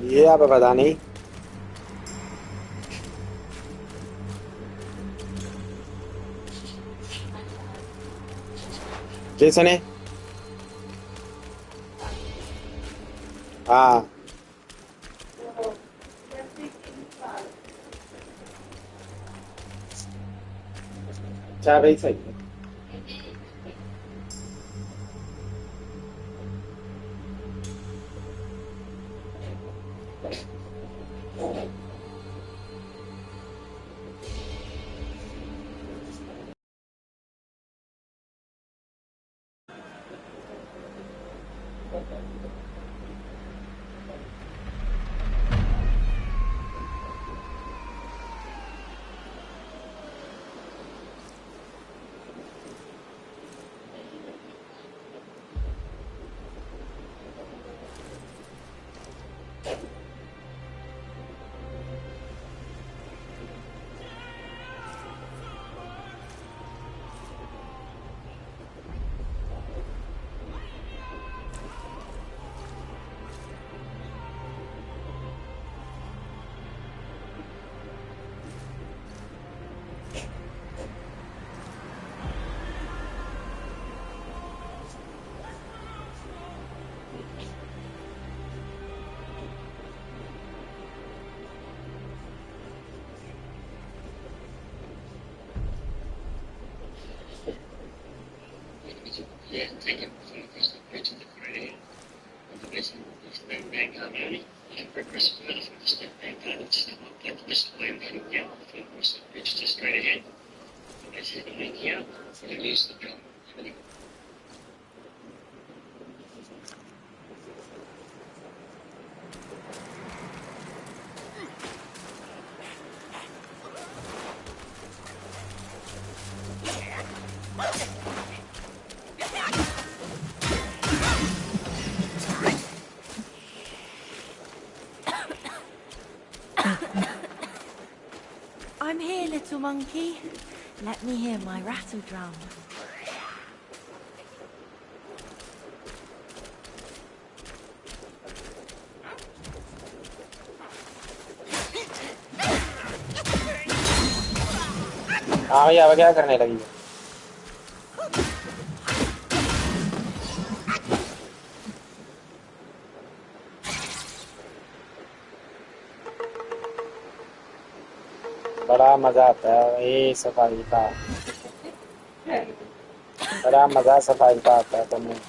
ये अब पता नहीं किसने हाँ क्या भाई सही है I'm here, little monkey. Let me hear my rattle drum. हाँ भैया अब क्या करने लगी है बड़ा मजा आता है ये सफाई का बड़ा मजा सफाई का आता है तुम्हें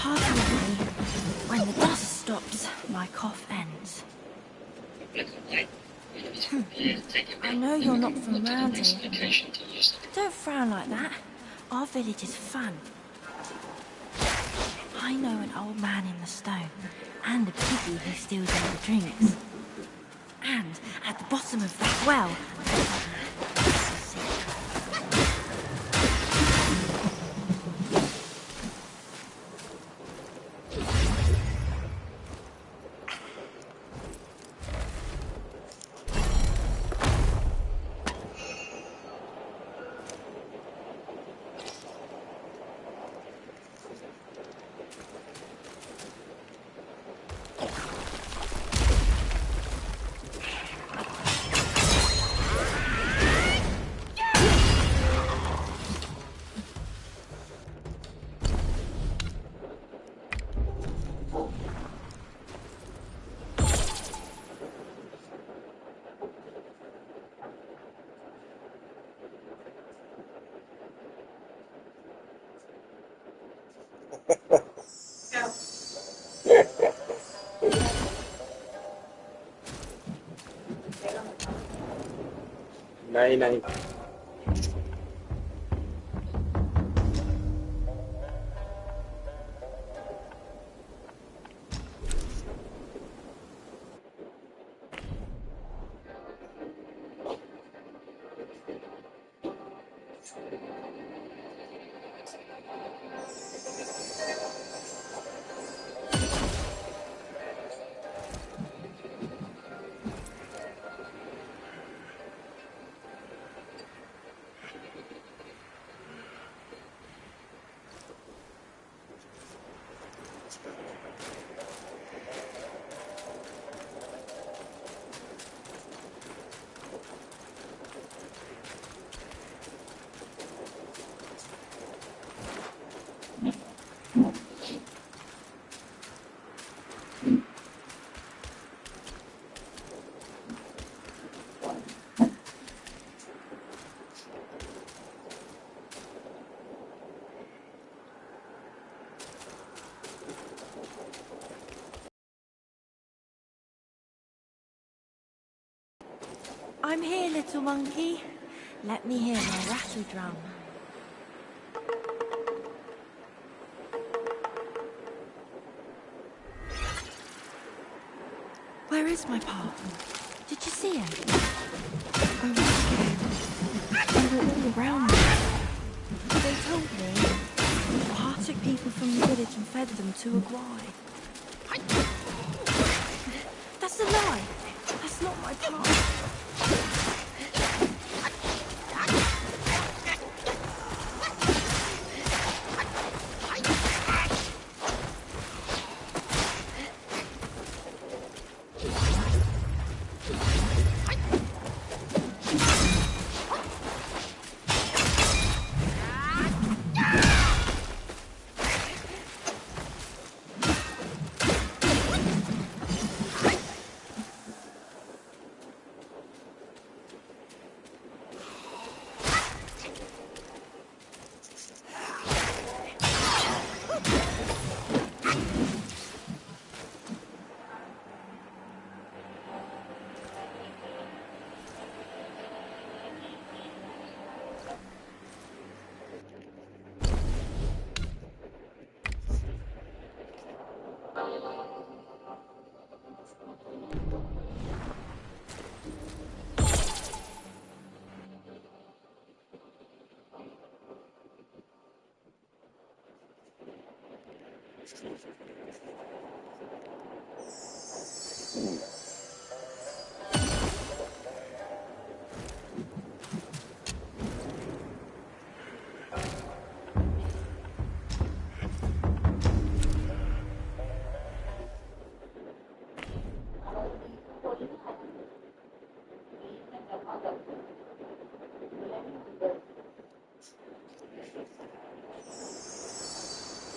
Pardon me. When the dust stops, my cough ends. I know you're not from round here. Don't frown like that. Our village is fun. I know an old man in the stone, and a piggy who steals all the drinks. And at the bottom of that well, नहीं नहीं I'm here, little monkey. Let me hear my rattle drum. Where is my path? Did you see him? I rescued him. They were all around me. They told me Pa took people from the village and fed them to a guai. That's a lie. That's not my path.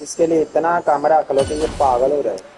इसके लिए इतना काम रख लो कि ये पागल हो रहा है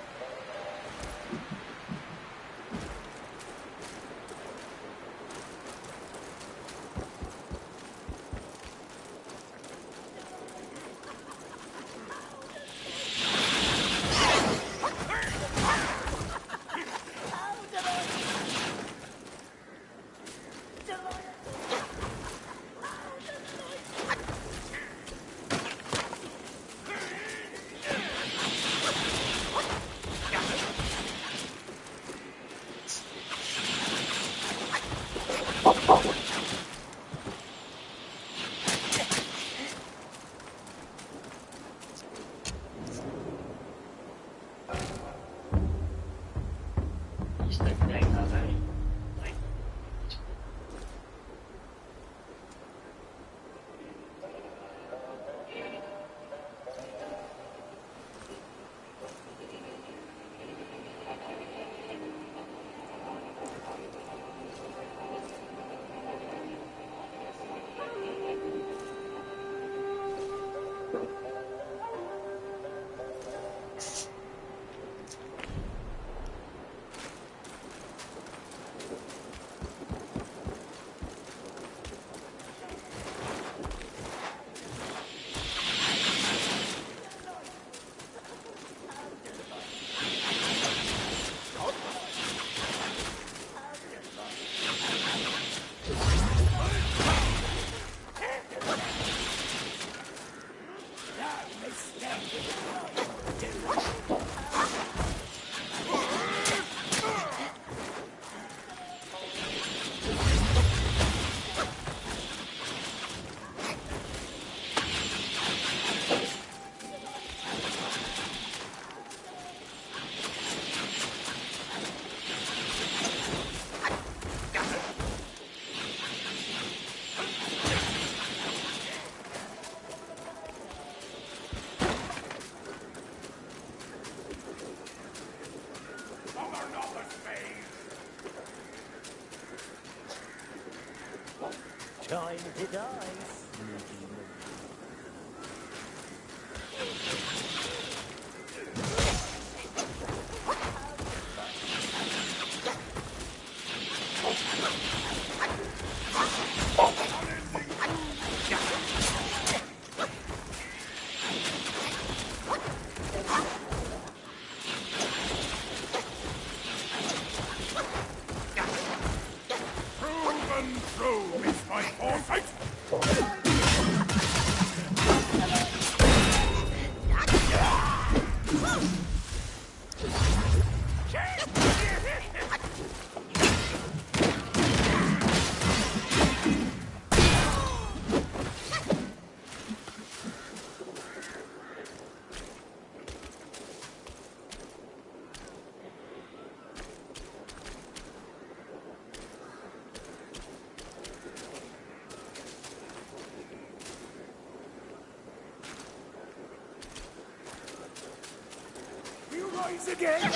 rise again!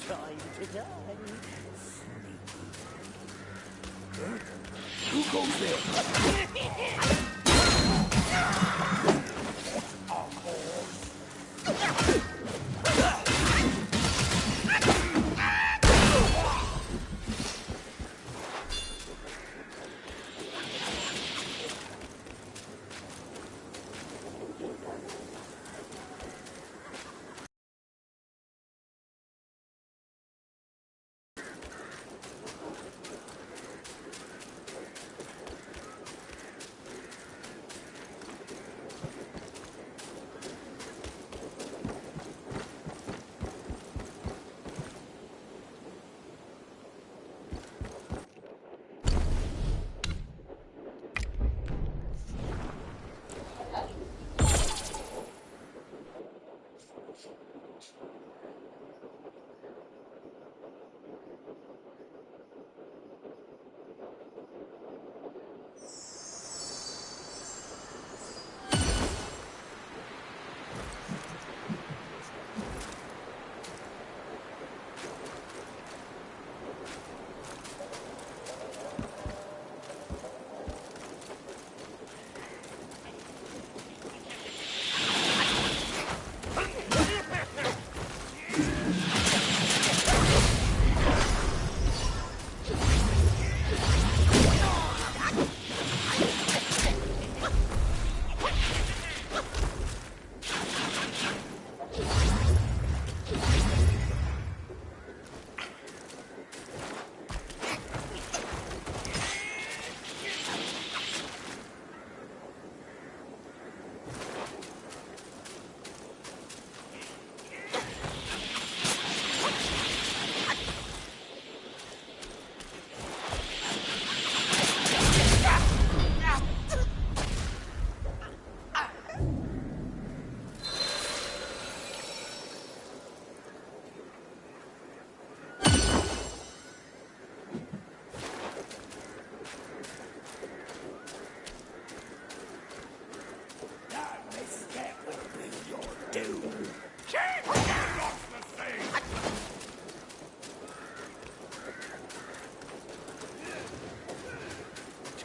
Time to die. Who goes there?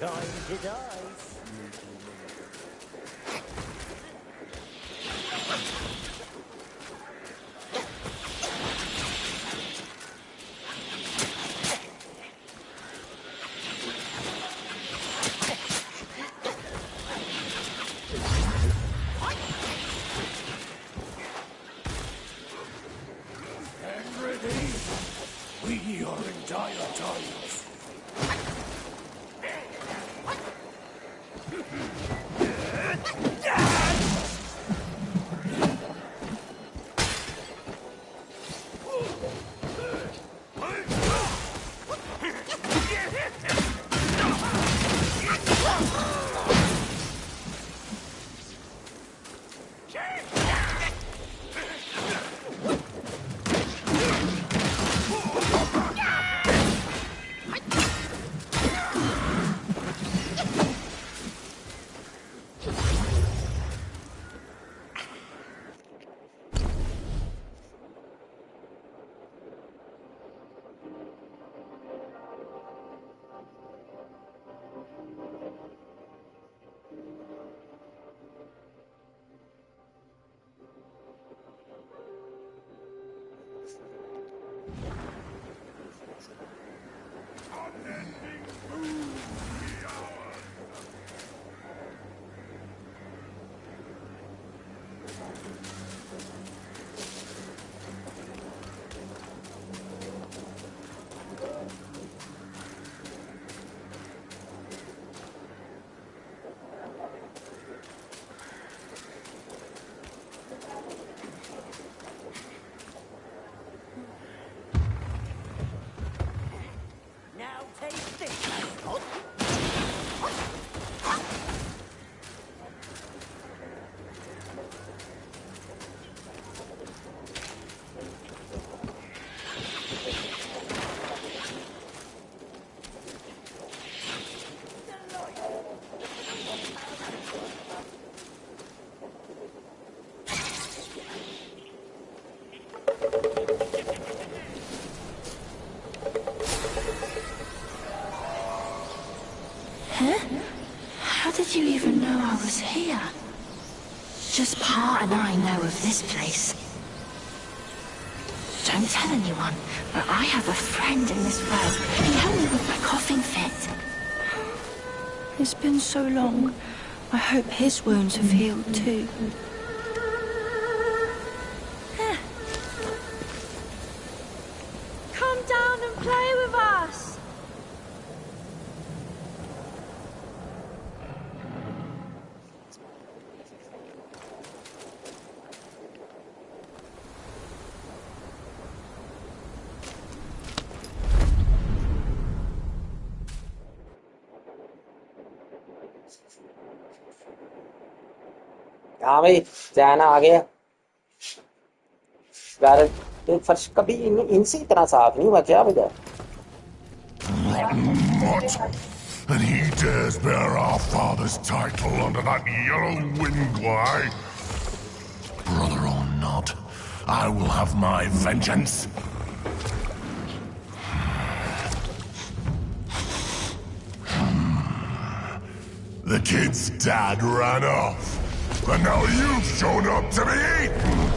Time to die. Stand ready. We are in dire times. us here. Just Pa and I know of this place. Don't tell anyone, but I have a friend in this world. He helped me with my coughing fit. It's been so long. I hope his wounds have healed too. Come down and play with us! हाँ भाई, जाना आ गया यार। ये फर्श कभी इनसे इतना साफ नहीं हुआ क्या भैया? Rotten mutt! And he dares bear our father's title under that yellow wind glide? Brother or not, I will have my vengeance. The kid's dad ran off, but now you've shown up to be eaten!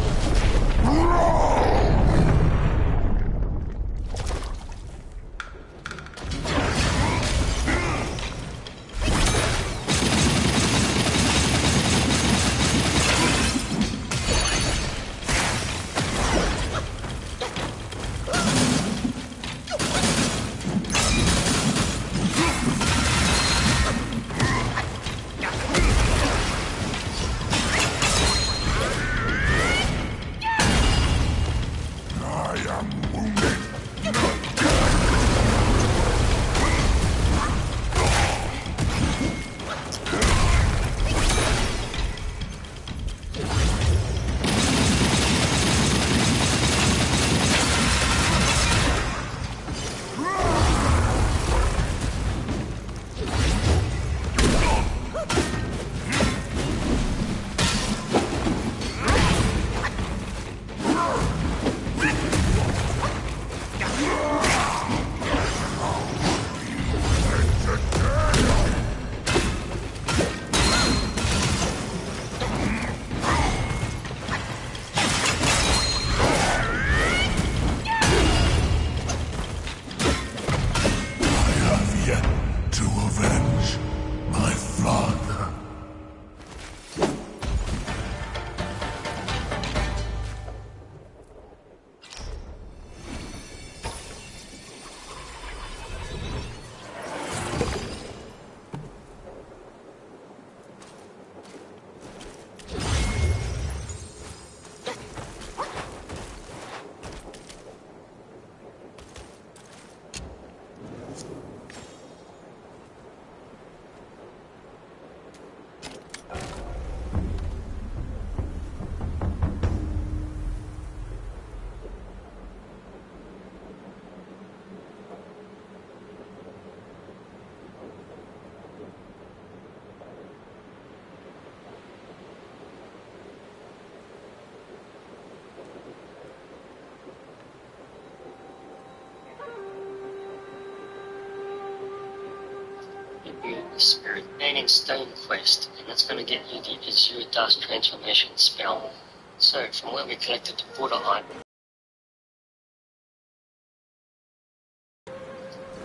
The Spirit Man in Stone quest, and that's going to get you the Azure Dust transformation spell. So, from where we collected the Buddha item.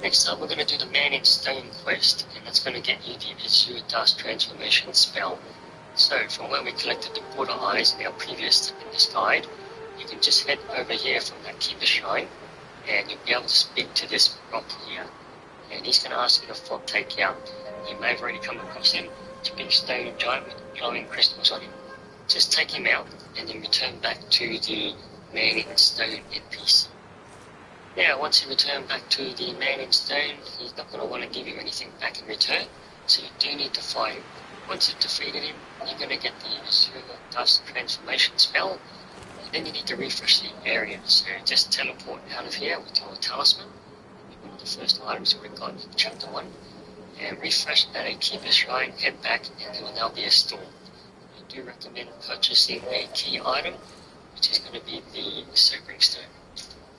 Next up, we're going to do the Man in Stone quest, and that's going to get you the Azure Dust transformation spell. So, from where we collected the Buddha eyes in our previous in this guide, you can just head over here from that Keeper Shrine, and you'll be able to speak to this rock here. And he's going to ask you to flop take out. You may have already come across him. It's a big stone giant with glowing crystals on him. Just take him out and then return back to the Man in Stone NPC. Now, once you return back to the Man in Stone, he's not going to want to give you anything back in return, so you do need to fight him. Once you've defeated him, you're going to get the Azure Dust transformation spell, and then you need to refresh the area. So just teleport out of here with your talisman, one of the first items we got in chapter 1, and refresh at a Keeper Shrine, head back, and there will now be a storm. I do recommend purchasing a key item, which is going to be the Sobering Stone.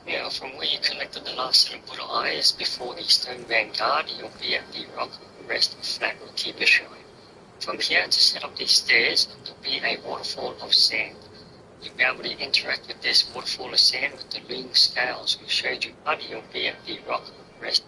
Now, from where you collected the last set of Buddha eyes before the Stone Vanguard, you'll be at the Rock Rest Flat Keeper Shrine. From here, just head up these stairs, and there'll be a waterfall of sand. You'll be able to interact with this waterfall of sand with the loom scales we showed you earlier via the rock rest.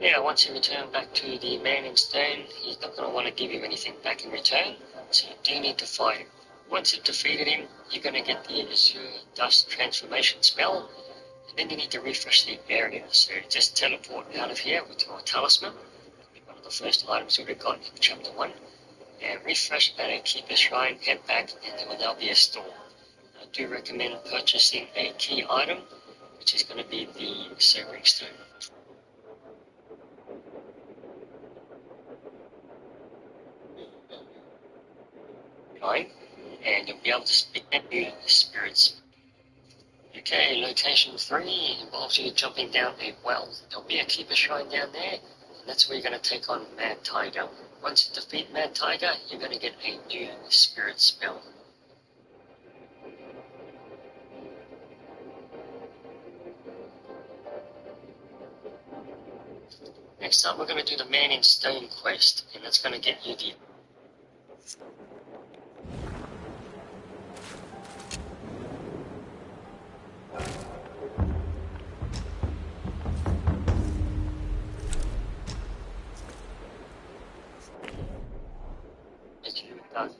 Yeah, once you return back to the man in stone, he's not going to want to give you anything back in return, so you do need to fight him. Once you've defeated him, you're going to get the Azure Dust transformation spell, and then you need to refresh the area. So just teleport out of here with your talisman, one of the first items you would have got in chapter 1, and refresh at Keeper Shrine, head back, and there will now be a store. I do recommend purchasing a key item, which is going to be the Sobering Stone. And you'll be able to speak to spirits. Okay, location 3 involves you jumping down a well. There'll be a keeper shrine down there, and that's where you're going to take on Mad Tiger. Once you defeat Mad Tiger, you're going to get a new spirit spell. Next up, we're going to do the Man in Stone quest, and that's going to get you the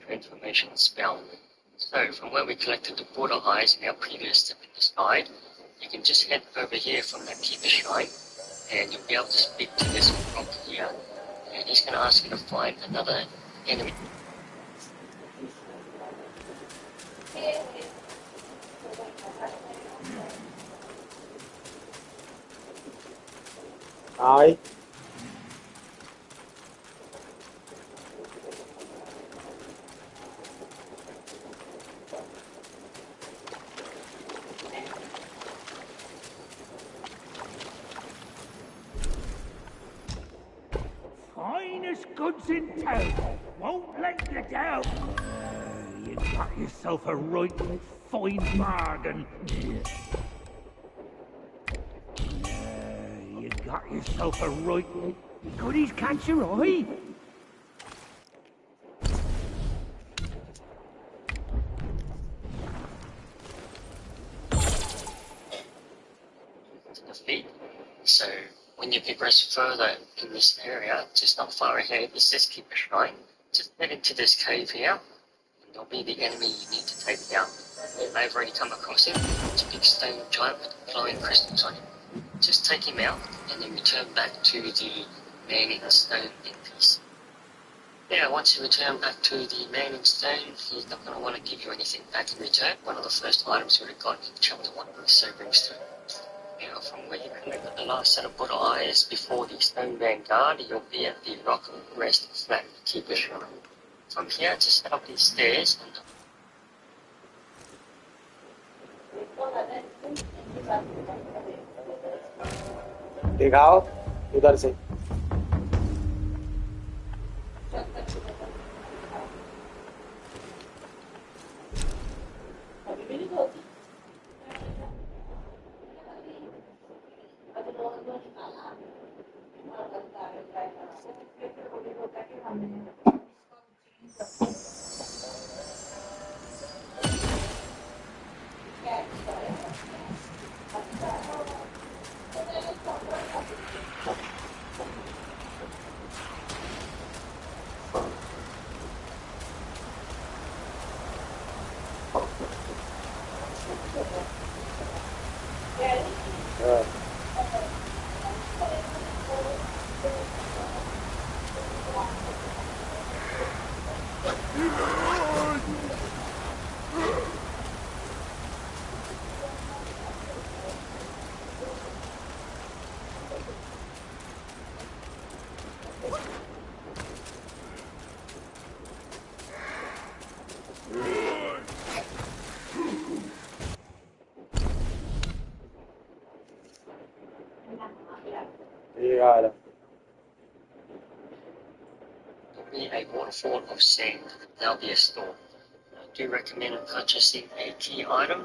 transformation spell. So from where we collected the border eyes in our previous step in this guide, you can just head over here from that keeper shrine, and you'll be able to speak to this rock here, and he's going to ask you to find another enemy. Aye. Finest goods in town. Won't let you down. You got yourself a right fine bargain. You got yourself a right goodies catch your eye. To defeat. So when you progress further in this area, just not far ahead, is this keeper shrine. Just head into this cave here, and there'll be the enemy you need to take down. You may have already come across him. It's a big stone giant with glowing crystals on him. Just take him out, and then return back to the Man in Stone in peace. Now, once you return back to the Manning Stone, he's not going to want to give you anything back in return. One of the first items you would have got in Chapter 1 was the Sobering Stone. Now, from where you collected the last set of Buddha eyes before the Stone Vanguard, you'll be at the Rock Rest Flat Keeper Shrine. From here, just head up these stairs and दिखाओ उधर से। ये आ रहा। there'll be a waterfall of sand. There'll be a storm. I do recommend purchasing a key item,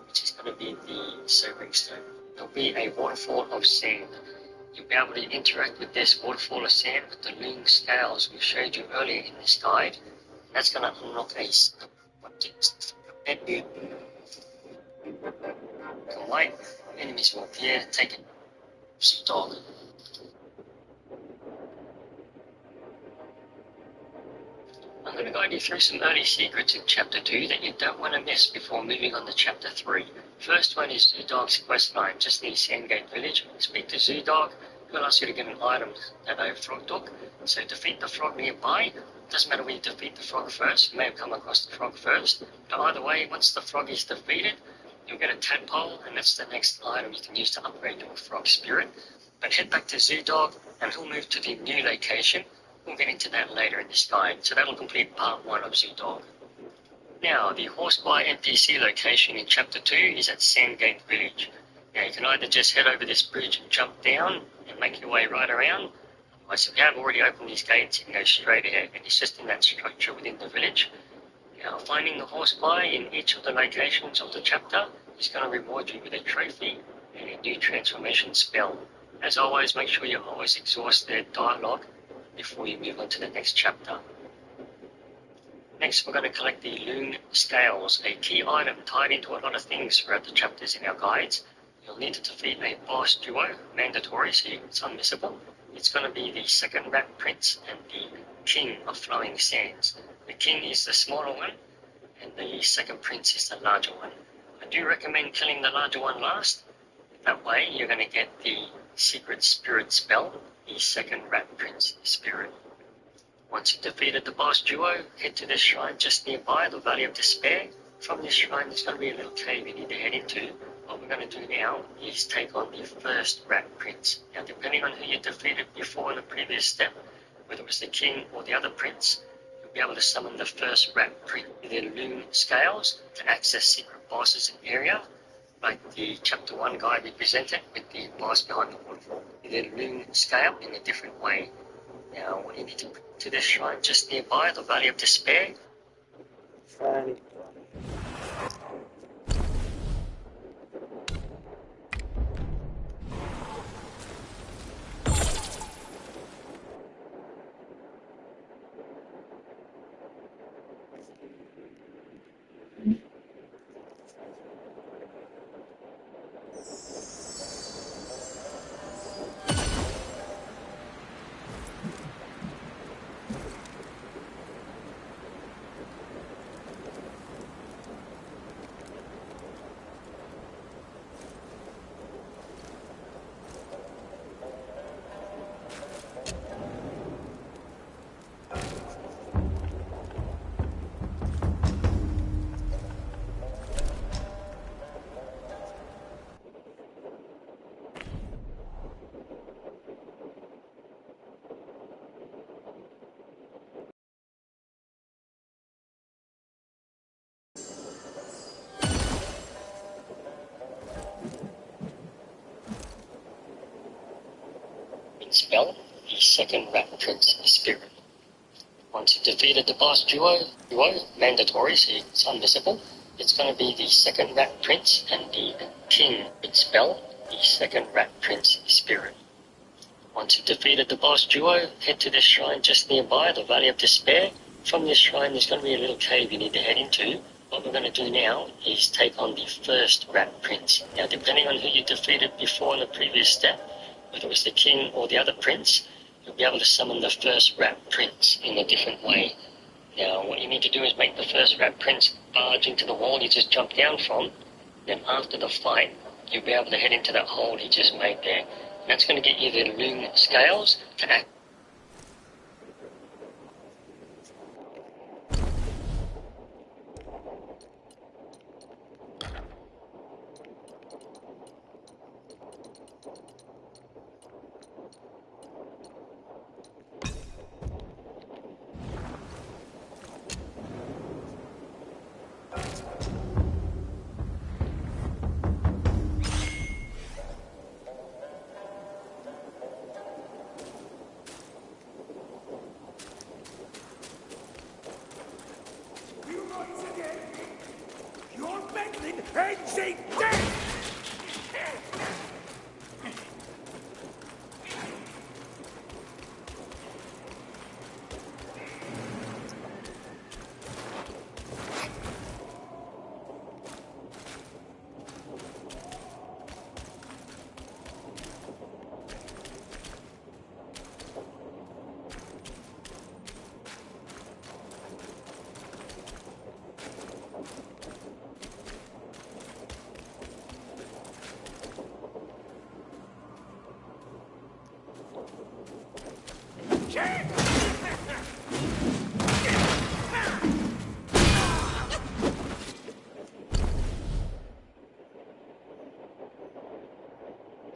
which is going to be the Sobering Stone. There'll be a waterfall of sand. You'll be able to interact with this waterfall of sand with the loom scales we showed you earlier in this guide. That's going to unlock a menu. Can wait. Enemies will appear. Take it. Dog. I'm going to guide you through some early secrets in Chapter 2 that you don't want to miss before moving on to Chapter 3. First one is Zoodog's quest line, just near Sandgate Village. Speak to Zoodog, he'll ask you to get an item that a frog took. So defeat the frog nearby. Doesn't matter where you defeat the frog first, you may have come across the frog first. But either way, once the frog is defeated, you'll get a tadpole, and that's the next item you can use to upgrade your frog spirit. But head back to Zoodog, and he'll move to the new location. We'll get into that later in this guide, so that'll complete part 1 of Zoodog. Now, the Horseby NPC location in Chapter 2 is at Sandgate Village. Now, you can either just head over this bridge and jump down and make your way right around. Otherwise, if you have already opened these gates, you can go straight ahead, and it's just in that structure within the village. Now, finding the Horseby in each of the locations of the chapter is going to reward you with a trophy and a new transformation spell. As always, make sure you always exhaust their dialogue before you move on to the next chapter. Next, we're going to collect the Loon Scales, a key item tied into a lot of things throughout the chapters in our guides. You'll need to defeat a boss duo, mandatory, so it's unmissable. It's going to be the second Rat Prince and the King of Flowing Sands. The King is the smaller one, and the second Prince is the larger one. I do recommend killing the larger one last. That way, you're going to get the Secret Spirit spell, the second Rat Prince spirit. Once you've defeated the boss duo, head to this shrine just nearby, the Valley of Despair. From this shrine, there's going to be a little cave you need to head into. What we're going to do now is take on the first Rat Prince. Now, depending on who you defeated before in the previous step, whether it was the king or the other prince, you'll be able to summon the first Rat Prince with their Loon Scales to access secret bosses in the area, like the Chapter 1 guide we presented with the boss behind the waterfall. With their Loon Scale in a different way. Now, you need to this shrine just nearby, the Valley of Despair. spell, the second Rat Prince Spirit. Once you've defeated the boss duo, mandatory, so it's unmissable, it's going to be the second Rat Prince and the King spell, the second Rat Prince Spirit. Once you've defeated the boss duo, head to this shrine just nearby, the Valley of Despair. From this shrine there's going to be a little cave you need to head into. What we're going to do now is take on the first Rat Prince. Now depending on who you defeated before in the previous step, whether it was the King or the other Prince, you'll be able to summon the first Rat Prince in a different way. Now what you need to do is make the first Rat Prince barge into the wall you just jumped down from. Then after the fight, you'll be able to head into that hole you just made there. And that's going to get you the Loon Scales to act. Your meddling ends in death!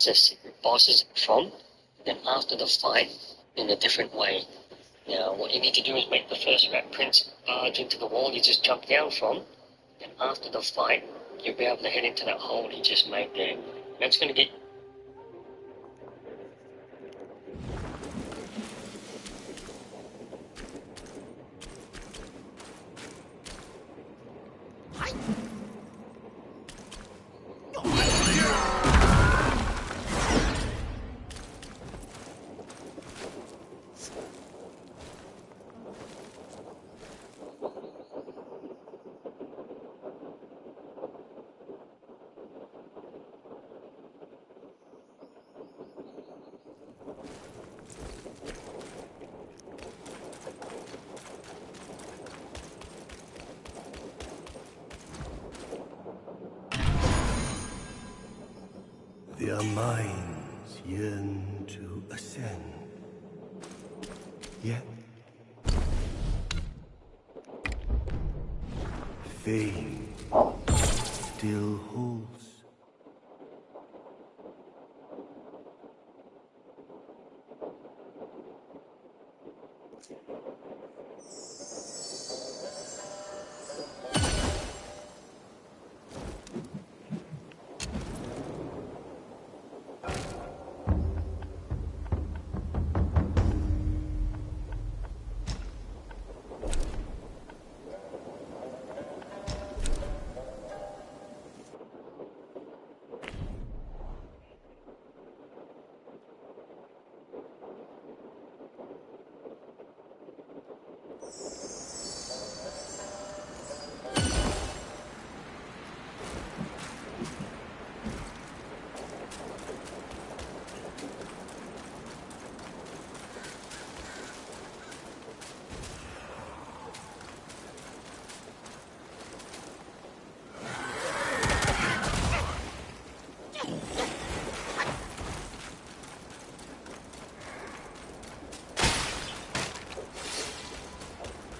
Secret bosses from, then after the fight in a different way. Now what you need to do is make the first Rat Prince barge into the wall you just jumped down from, then after the fight you'll be able to head into that hole you just made there. That's going to get Their minds yearn to ascend. Yet, fame still holds.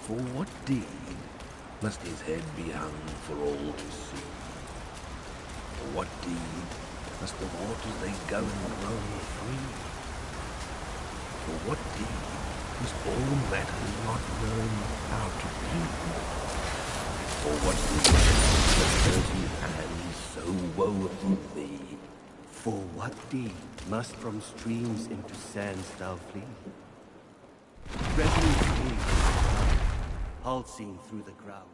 For what deed must his head be hung for all to see? For what deed must the waters they govern grow free? For what deed must all matters not known how to be? For what deed must thirty hands so woeful be? For what deed must from streams into sands thou flee? Resolute gaze, pulsing through the ground.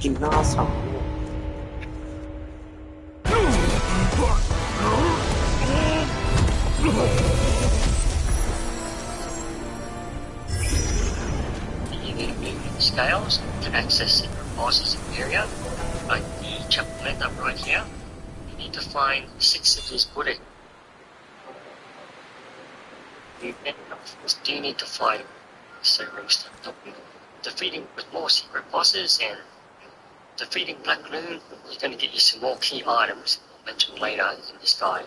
कितना आसान You need movement scales to access secret bosses in the area, like the chaplet up right here. You need to find 6 of these Buddha. You do need to fight, so defeating with more secret bosses and defeating Black Loon, you're going to get you some more key items mentioned later in this guide.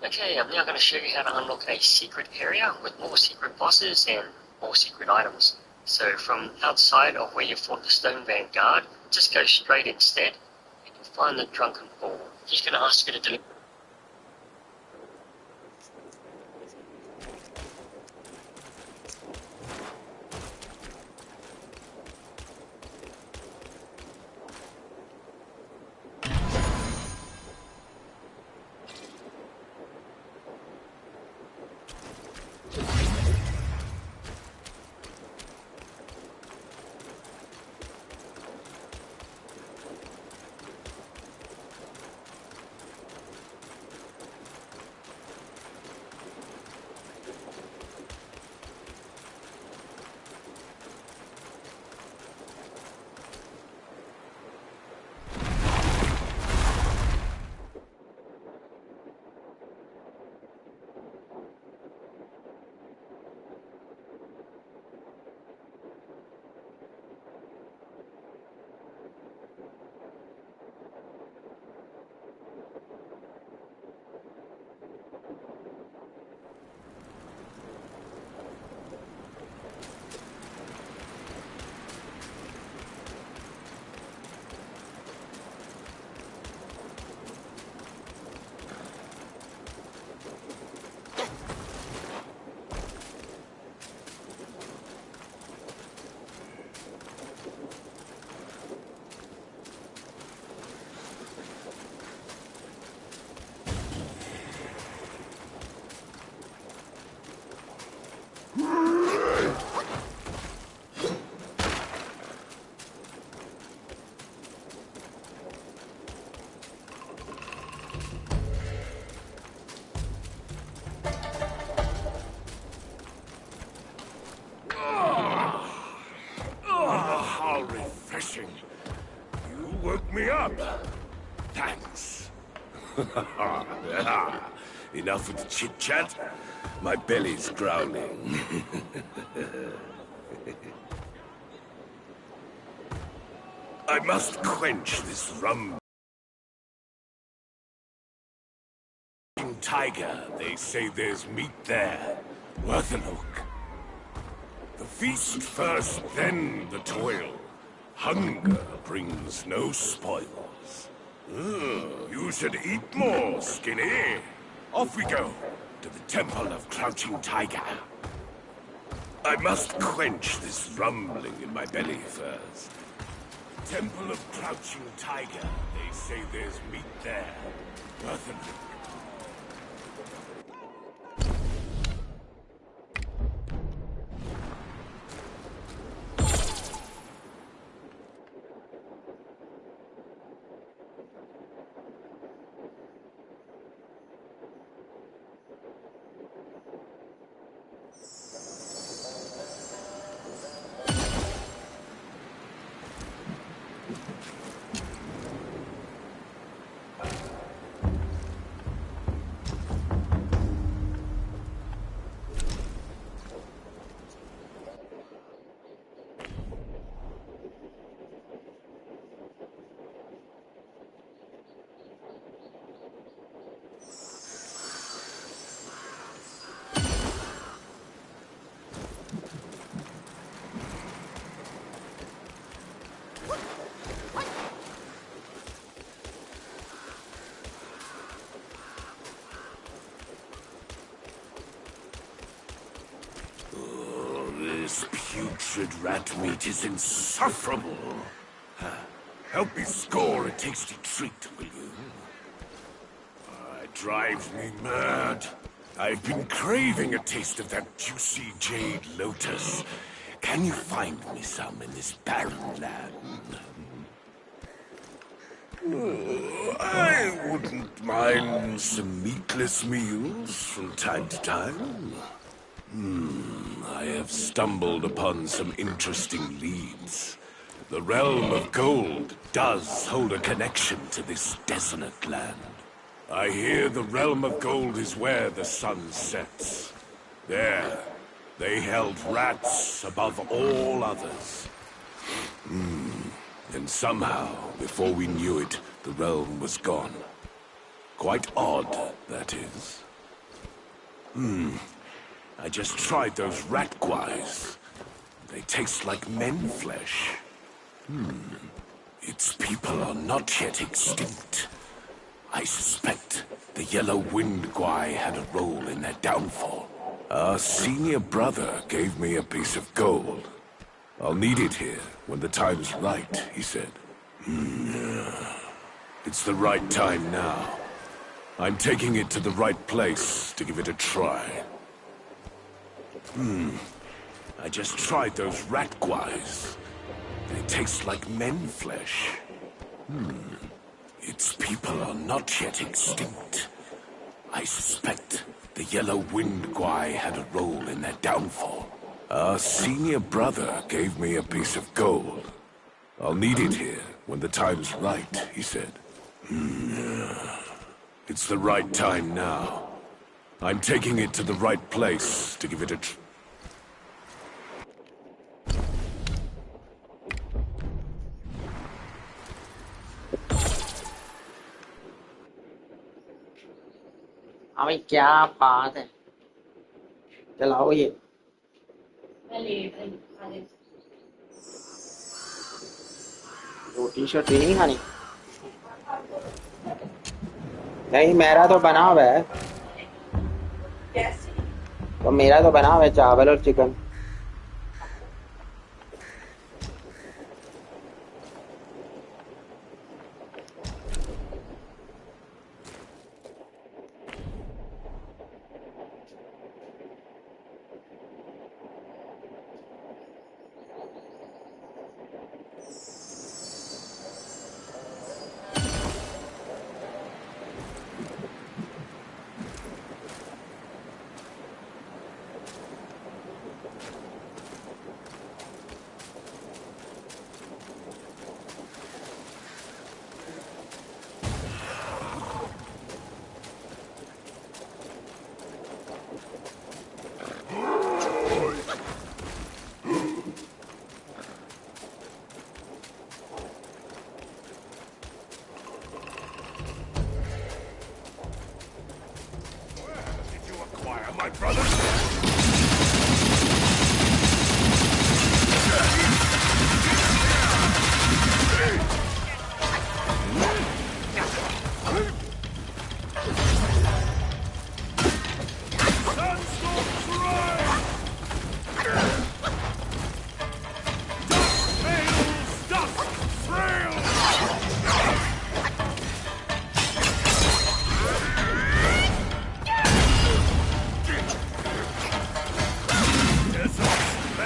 Okay, I'm now going to show you how to unlock a secret area with more secret bosses and more secret items. So from outside of where you fought the Stone Vanguard, just go straight instead and you'll find the Drunken Ball. He's going to ask you to deliver. up. Thanks. Enough with the chit-chat. My belly's growling. I must quench this rum. Tiger, they say there's meat there. Worth a look. The feast first, then the toil. Hunger brings no spoils. You should eat more, Skinny. Off we go, to the Temple of Crouching Tiger. I must quench this rumbling in my belly first. The Temple of Crouching Tiger, they say there's meat there. Worth a look. This putrid rat meat is insufferable. Help me score a tasty treat, will you? It drives me mad. I've been craving a taste of that juicy jade lotus. Can you find me some in this barren land? I wouldn't mind some meatless meals from time to time. I have stumbled upon some interesting leads. The realm of gold does hold a connection to this desolate land. I hear the realm of gold is where the sun sets. There, they held rats above all others. And somehow, before we knew it, the realm was gone. Quite odd, that is. I just tried those rat guys. They taste like men flesh. Its people are not yet extinct. I suspect the Yellow Wind Guai had a role in their downfall. Our senior brother gave me a piece of gold. I'll need it here when the time's right, he said. It's the right time now. I'm taking it to the right place to give it a try. I just tried those rat guys. They taste like men flesh. Its people are not yet extinct. I suspect the Yellow Wind Guai had a role in their downfall. Our senior brother gave me a piece of gold. I'll need it here when the time's right, he said. It's the right time now. I'm taking it to the right place to give it a अबे क्या बात है चलाओ ये रोटी शोटी नहीं खानी नहीं मेरा तो बना हुआ है तो मेरा तो बना हुआ है चावल और chicken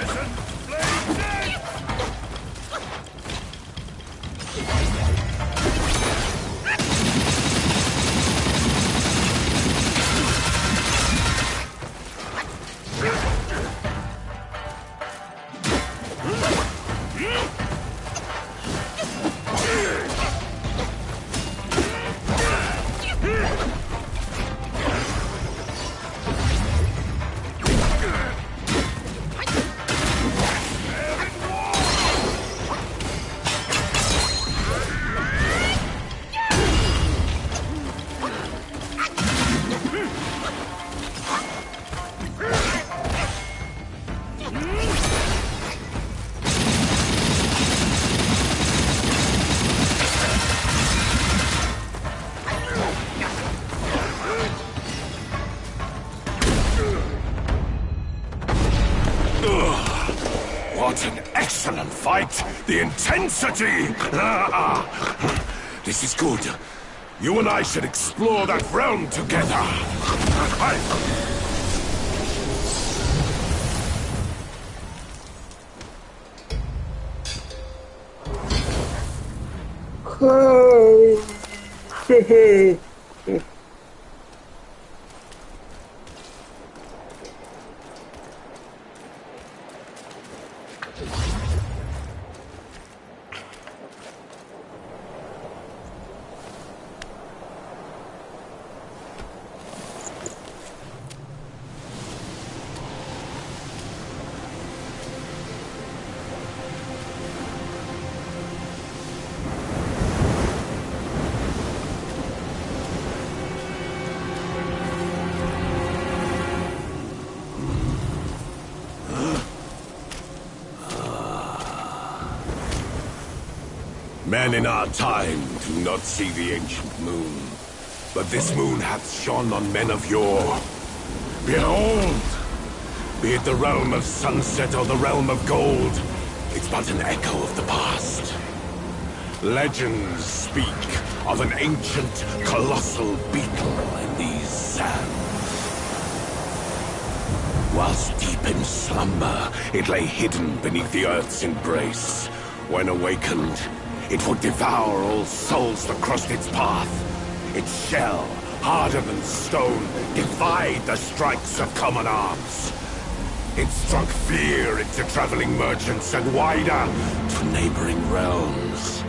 Peasant blazing! What an excellent fight! The intensity! This is good. You and I should explore that realm together. Men in our time do not see the ancient moon, but this moon hath shone on men of yore. Behold! Be it the realm of sunset or the realm of gold, it's but an echo of the past. Legends speak of an ancient, colossal beetle in these sands. Whilst deep in slumber, it lay hidden beneath the earth's embrace. When awakened, it would devour all souls that crossed its path. Its shell, harder than stone, defied the strikes of common arms. It struck fear into traveling merchants and wider to neighboring realms.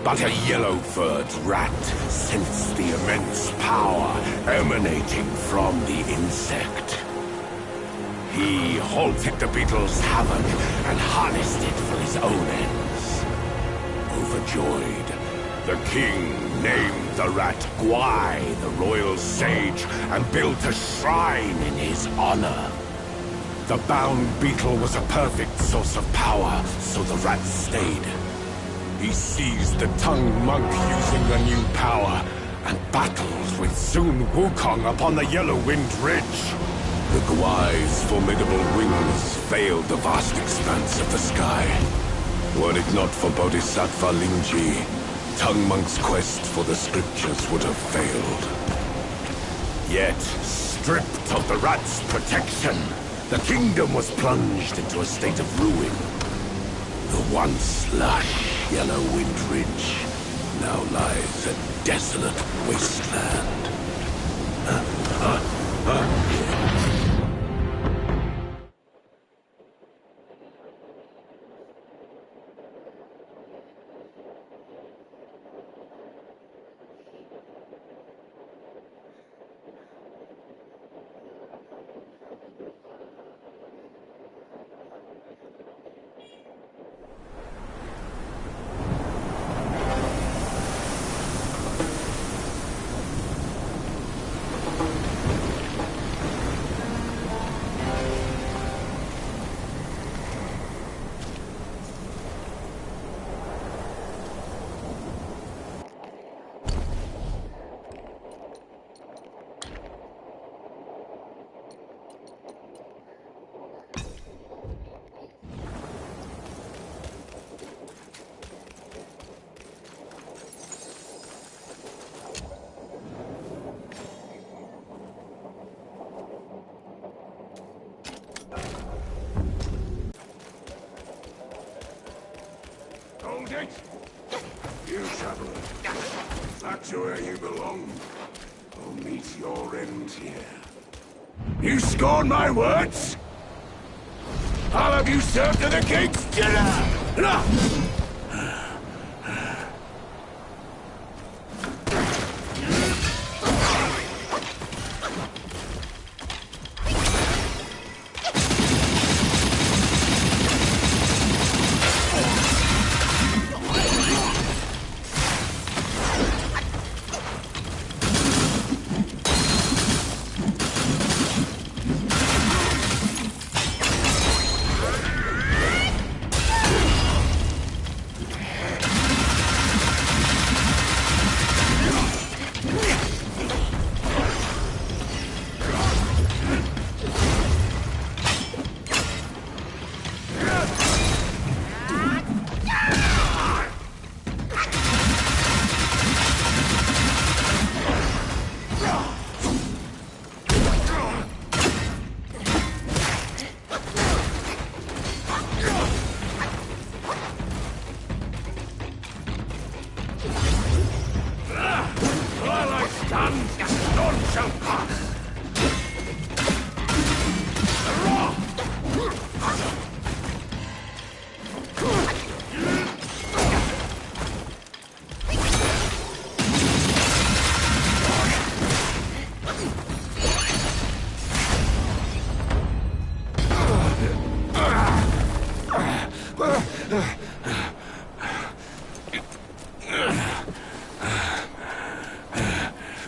But a yellow-furred rat sensed the immense power emanating from the insect. He halted the beetle's havoc and harnessed it for his own ends. Overjoyed, the king named the rat Gwai, the royal sage, and built a shrine in his honor. The bound beetle was a perfect source of power, so the rat stayed. He seized the tongue monk using the new power, and battled with Soon Wukong upon the Yellow-Wind Ridge. The Gwai's formidable wings veiled the vast expanse of the sky. Were it not for Bodhisattva Lingji, Tongue Monk's quest for the scriptures would have failed. Yet, stripped of the rat's protection, the kingdom was plunged into a state of ruin. The once lush Yellow-Wind Ridge now lies a desolate wasteland. hold it! You traveler, back to where you belong. We'll meet your end here. You scorn my words? I'll have you served to the king's dinner!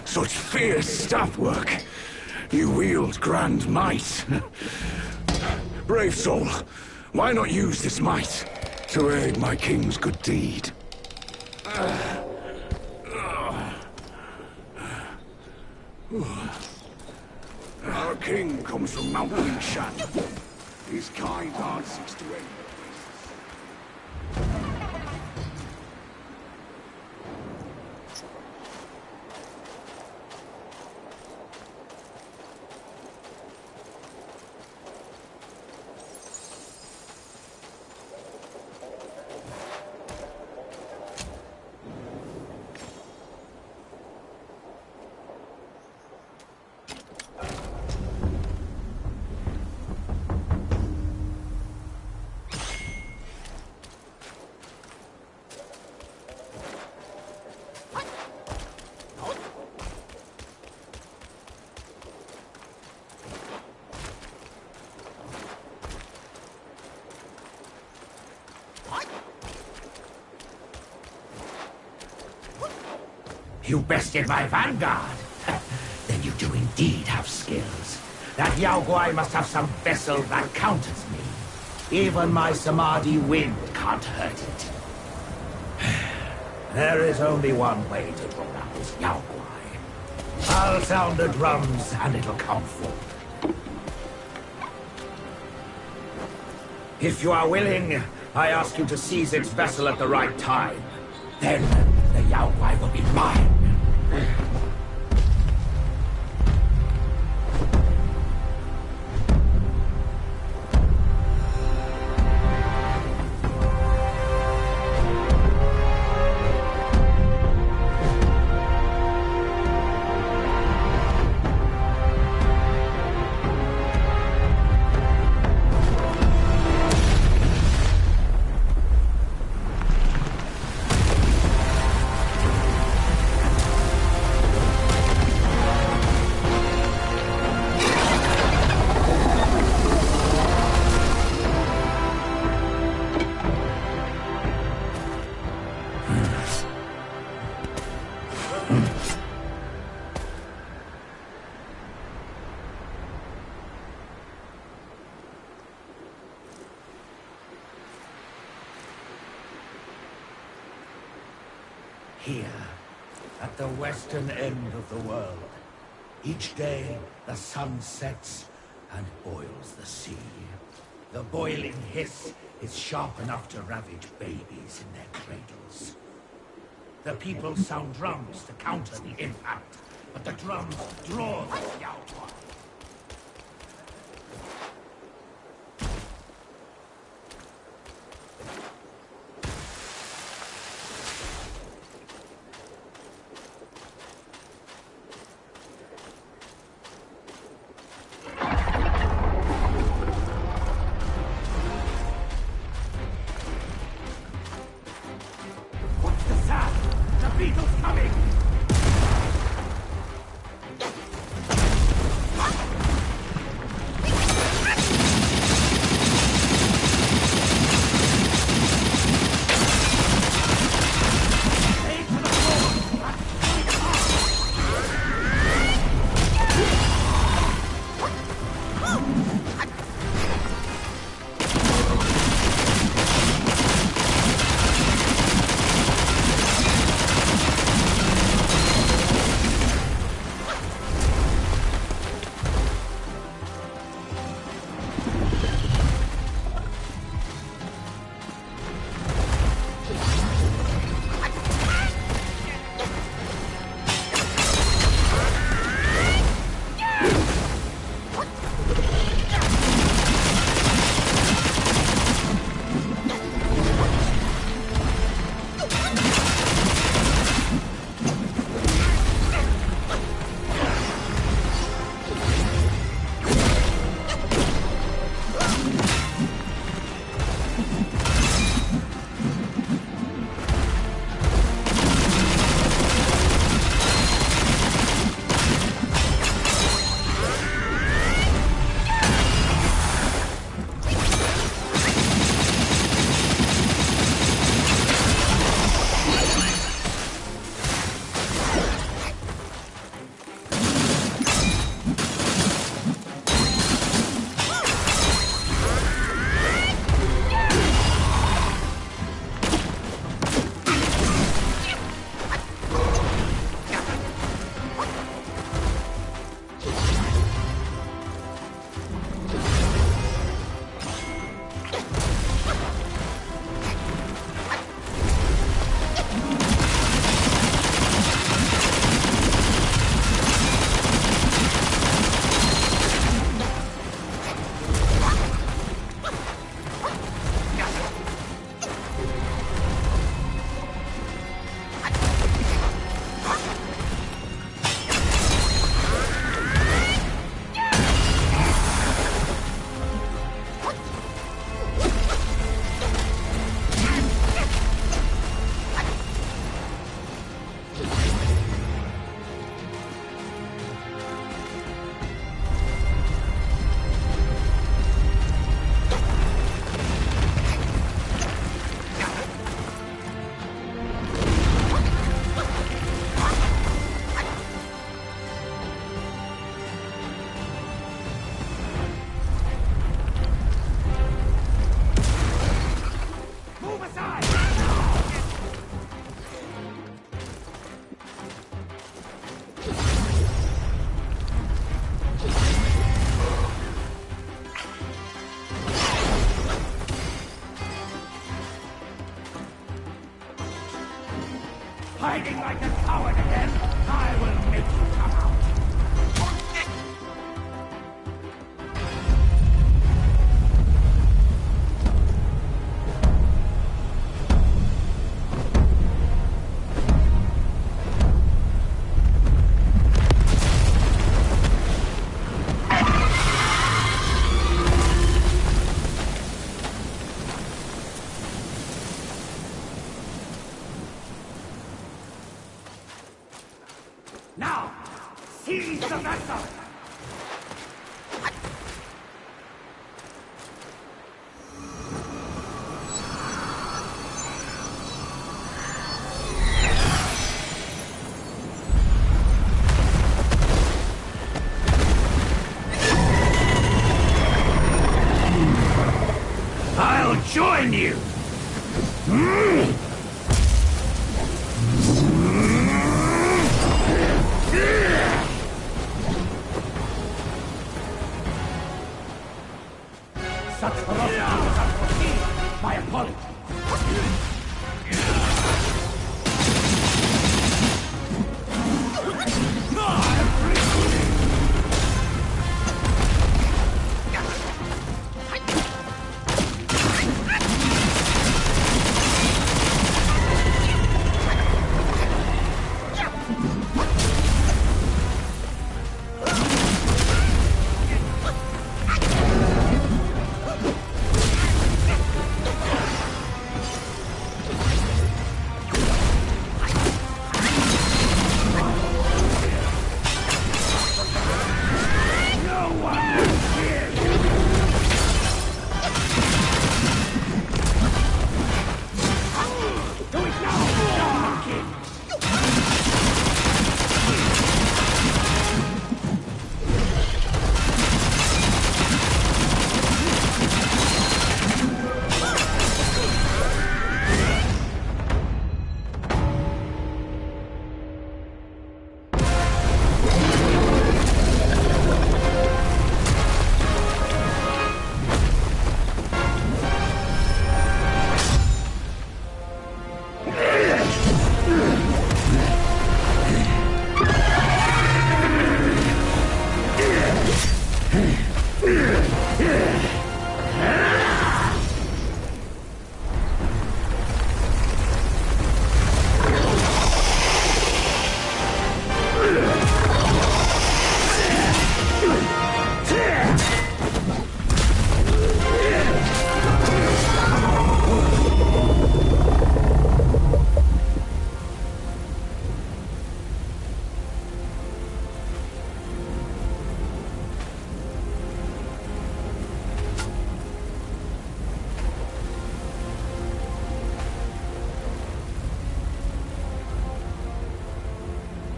Such fierce staff work. You wield grand might. Brave soul, why not use this might to aid my king's good deed? Our king comes from Mount Lingshan. His kind heart seeks to end the places. You bested my vanguard. Then you do indeed have skills. That Yao Guai must have some vessel that counters me. Even my Samadhi wind can't hurt it. There is only one way to draw out this Yao Guai. I'll sound the drums and it'll come forth. If you are willing, I ask you to seize its vessel at the right time. Then the Yao Guai will be mine. Here, at the western end of the world, each day the sun sets and boils the sea. The boiling hiss is sharp enough to ravage babies in their cradles. The people sound drums to counter the impact, but the drums draw the Yao Guai. Hiding like a coward again? I will make you come out. Now, seize the vessel! I'll join you! Such ferocity was unforeseen. My apologies.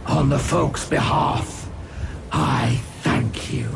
On the folk's behalf, I thank you.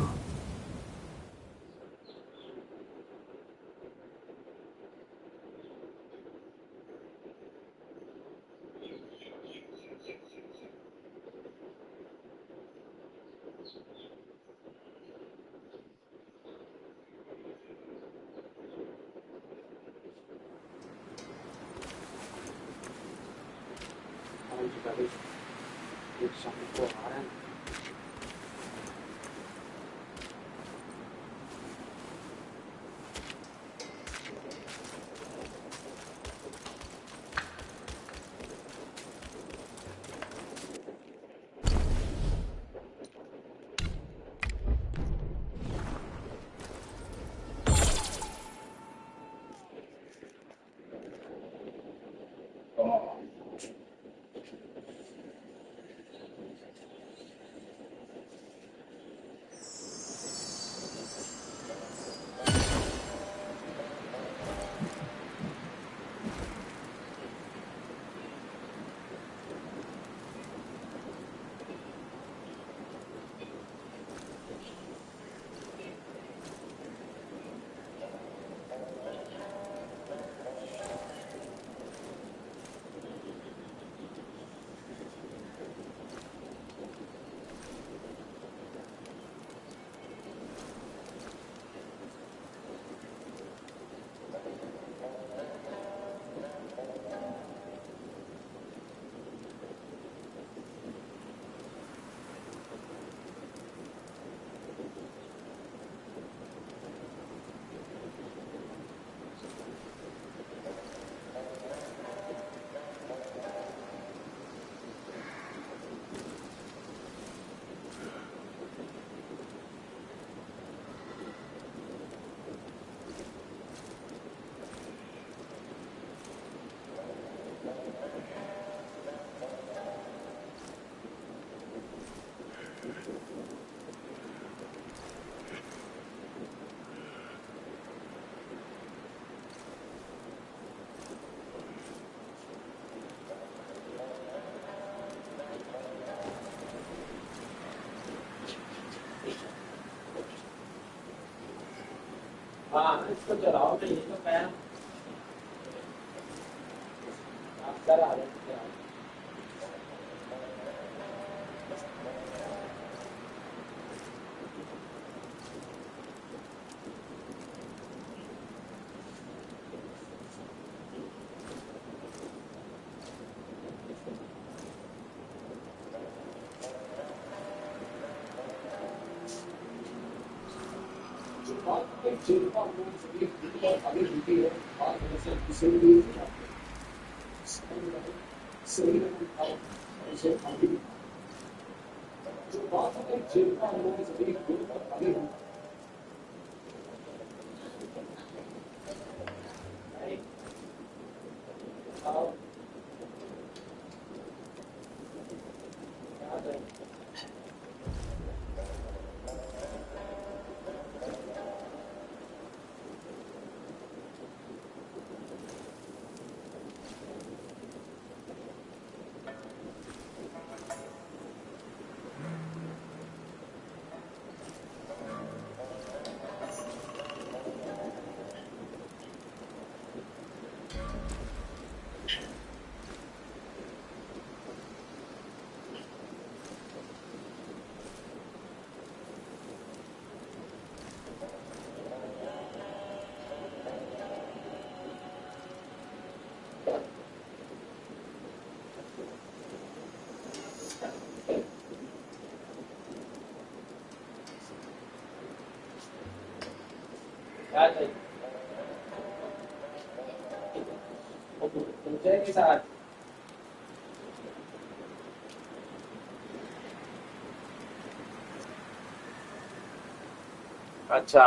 इसको चलाओ तो ये तो मैं अंदर आ रहे हैं। क्या चाहिए? तुझे के साथ अच्छा